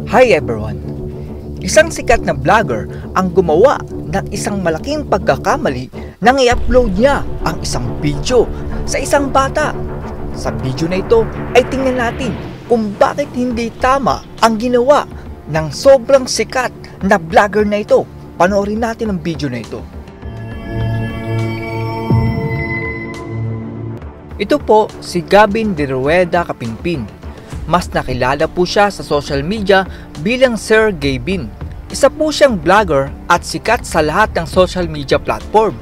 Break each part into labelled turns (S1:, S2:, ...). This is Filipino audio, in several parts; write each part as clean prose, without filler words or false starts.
S1: Hi everyone! Isang sikat na vlogger ang gumawa ng isang malaking pagkakamali nang i-upload niya ang isang video sa isang bata. Sa video na ito ay tingnan natin kung bakit hindi tama ang ginawa ng sobrang sikat na vlogger na ito. Panoorin natin ang video na ito. Ito po si Gavin de Rueda Capinpin. Mas nakilala po siya sa social media bilang Sir Gavin. Isa po siyang vlogger at sikat sa lahat ng social media platform.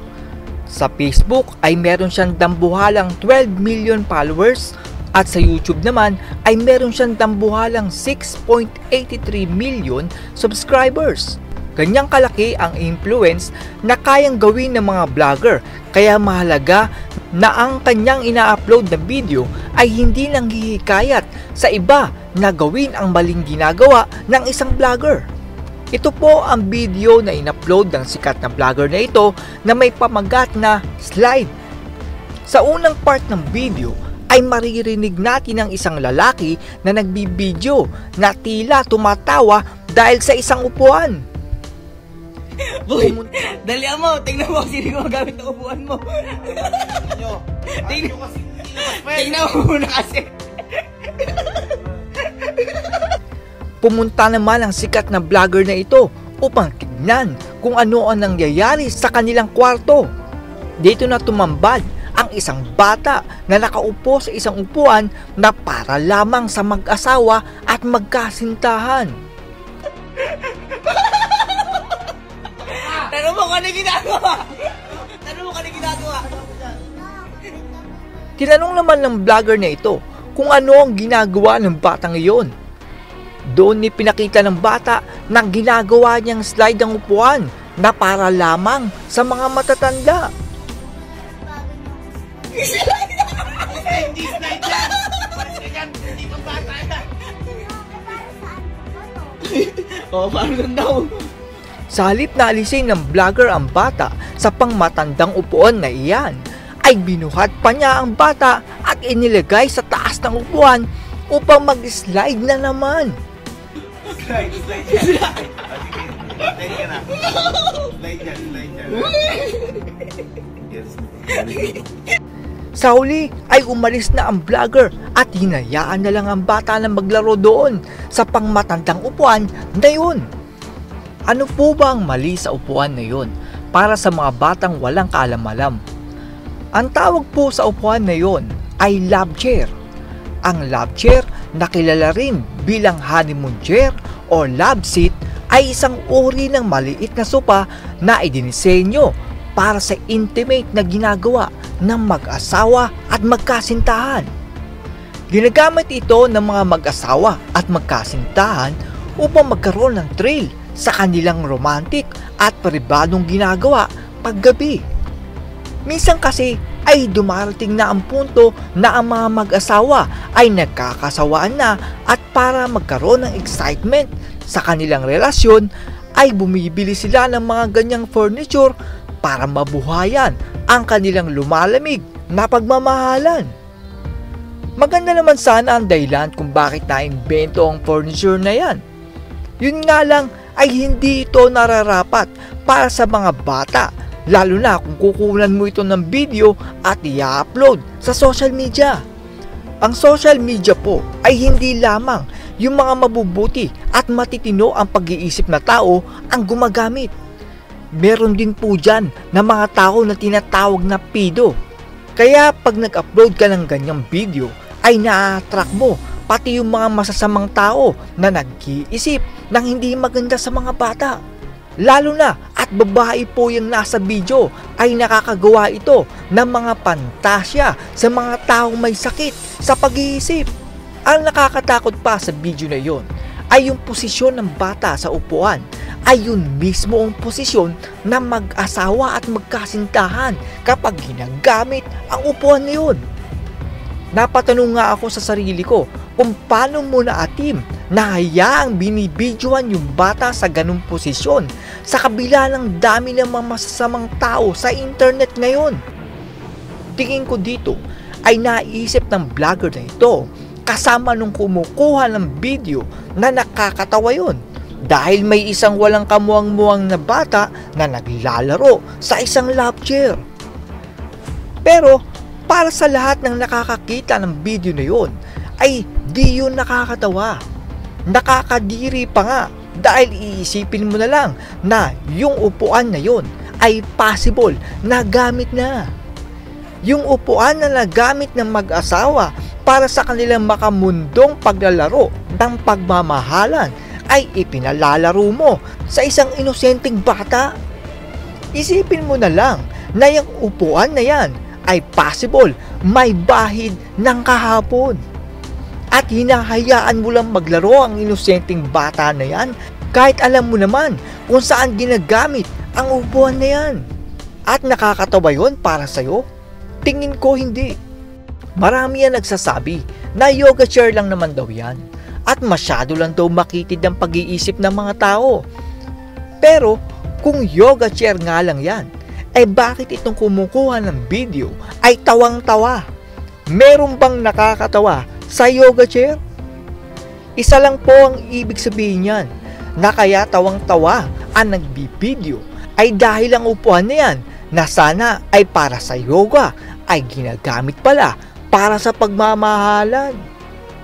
S1: Sa Facebook ay meron siyang dambuhalang 12 million followers at sa YouTube naman ay meron siyang dambuhalang 6.83 million subscribers. Ganyang kalaki ang influence na kayang gawin ng mga vlogger, kaya mahalaga na ang kanyang ina-upload na video ay hindi nang hihikayat sa iba na gawin ang maling ginagawa ng isang vlogger. Ito po ang video na in-upload ng sikat na vlogger na ito na may pamagat na slide. Sa unang part ng video ay maririnig natin ang isang lalaki na nagbibideo na tila tumatawa dahil sa isang upuan.
S2: Boy, dalihan mo, tingnan mo kasi hindi gumagamit ng upuan mo. Tingnan mo muna kasi.
S1: Pumunta naman ang sikat na vlogger na ito upang tignan kung ano ang nangyayari sa kanilang kwarto. Dito na tumambad ang isang bata na nakaupo sa isang upuan na para lamang sa mag-asawa at magkasintahan.
S2: Tanong mo kung ano ginagawa.
S1: Tinanong naman ng vlogger na ito kung ano ang ginagawa ng batang iyon. Doon ni pinakita ng bata na ginagawa niyang slide ang upuan na para lamang sa mga matatanda.
S2: Hindi slide yan. Hindi pa bata yan. Oo, paano daw?
S1: Sa halip na alisin ng vlogger ang bata sa pangmatandang upuan na iyan, ay binuhat pa niya ang bata at inilagay sa taas ng upuan upang mag-slide na naman.
S2: Slide yan. Slide ka na. Slide yan.
S1: Sa huli ay umalis na ang vlogger at hinayaan na lang ang bata na maglaro doon sa pangmatandang upuan na yun. Ano po ba ang mali sa upuan na yun para sa mga batang walang kaalam-alam? Ang tawag po sa upuan na yun ay love chair. Ang love chair na kilala rin bilang honeymoon chair o love seat ay isang uri ng maliit na sopa na idinisenyo para sa intimate na ginagawa ng mag-asawa at magkasintahan. Ginagamit ito ng mga mag-asawa at magkasintahan upang magkaroon ng thrill sa kanilang romantic at pribadong ginagawa paggabi. Minsan kasi ay dumarating na ang punto na ang mga mag-asawa ay nagkakasawaan na at para magkaroon ng excitement sa kanilang relasyon ay bumibili sila ng mga ganyang furniture para mabuhayan ang kanilang lumalamig na pagmamahalan. Maganda naman sana ang dahilan kung bakit na-invento ang furniture na yan. Yun nga lang ay hindi ito nararapat para sa mga bata, lalo na kung kukunan mo ito ng video at i-upload sa social media. Ang social media po ay hindi lamang yung mga mabubuti at matitino ang pag-iisip na tao ang gumagamit. Meron din po dyan na mga tao na tinatawag na pido. Kaya pag nag-upload ka ng ganyang video ay na-attract mo pati yung mga masasamang tao na nag-iisip ng hindi maganda sa mga bata. Lalo na at babae po yung nasa video ay nakakagawa ito ng mga pantasya sa mga taong may sakit sa pag-iisip. Ang nakakatakot pa sa video na yon ay yung posisyon ng bata sa upuan ay yun mismo ang posisyon ng mag-asawa at magkasintahan kapag ginagamit ang upuan na yun. Napatanong nga ako sa sarili ko kung paano mo naatim na hayaang binibidyohan yung bata sa ganung posisyon sa kabila ng dami ng mga masasamang tao sa internet ngayon. Tingin ko dito ay naisip ng vlogger na ito kasama nung kumukuha ng video na nakakatawa yun. Dahil may isang walang kamuwang-muwang na bata na naglalaro sa isang love chair. Pero para sa lahat ng nakakakita ng video na yun, ay di yun nakakatawa. Nakakadiri pa nga dahil iisipin mo na lang na yung upuan na yun ay possible na gamit na. Yung upuan na nagamit ng mag-asawa para sa kanilang makamundong paglalaro ng pagmamahalan ay ipinalalaro mo sa isang inosenteng bata. Isipin mo na lang na yung upuan na yan ay possible may bahid ng kahapon. At hinahayaan mo lang maglaro ang inosenteng bata na yan kahit alam mo naman kung saan ginagamit ang upuan na yan. At nakakatawa yun para sa'yo? Tingin ko hindi. Marami yan nagsasabi na yoga chair lang naman daw yan at masyado lang daw makitid ang pag-iisip ng mga tao. Pero kung yoga chair nga lang yan, ay bakit itong kumukuha ng video ay tawang-tawa? Meron bang nakakatawa sa yoga chair? Isa lang po ang ibig sabihin yan, na kaya tawang-tawa ang nagbibideo ay dahil ang upuan na yan na sana ay para sa yoga ay ginagamit pala para sa pagmamahalan.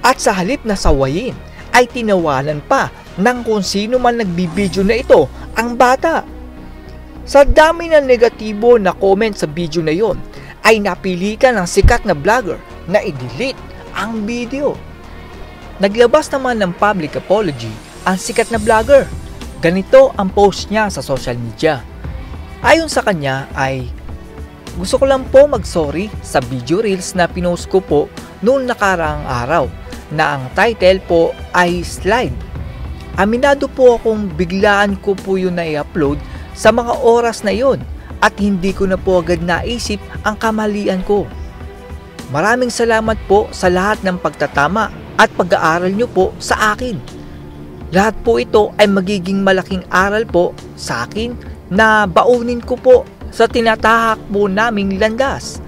S1: At sa halip na sawayin ay tinawanan pa ng kung sino man nagbibideo na ito ang bata. Sa dami ng negatibo na comment sa video na yon ay napilitan ng sikat na vlogger na i-delete ang video. Naglabas naman ng public apology ang sikat na vlogger. Ganito ang post niya sa social media. Ayon sa kanya ay, gusto ko lang po mag-sorry sa video reels na pinost ko po noong nakaraang araw na ang title po ay Slide. Aminado po akong biglaan ko po yun na i-upload sa mga oras na yon at hindi ko na po agad naisip ang kamalian ko. Maraming salamat po sa lahat ng pagtatama at pag-aaral nyo po sa akin. Lahat po ito ay magiging malaking aral po sa akin na baunin ko po sa tinatahak po naming landas.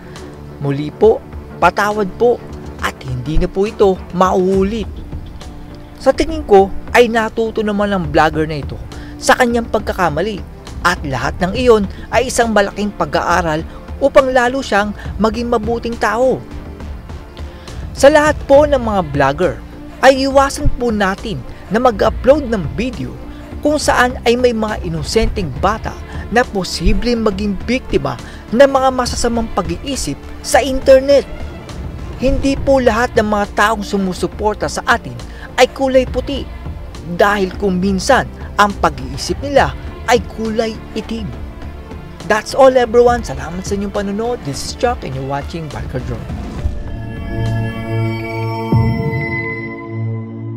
S1: Muli po, patawad po at hindi na po ito mauulit. Sa tingin ko ay natuto naman ang vlogger na ito sa kanyang pagkakamali at lahat ng iyon ay isang malaking pag-aaral upang lalo siyang maging mabuting tao. Sa lahat po ng mga vlogger ay iwasan po natin na mag-upload ng video kung saan ay may mga inosenteng bata na posibleng maging biktima ng mga masasamang pag-iisip sa internet. Hindi po lahat ng mga taong sumusuporta sa atin ay kulay puti dahil kung minsan ang pag-iisip nila ay kulay itim. That's all everyone. Salamat sa inyong panonood. This is Chuck and you're watching Barker Drone.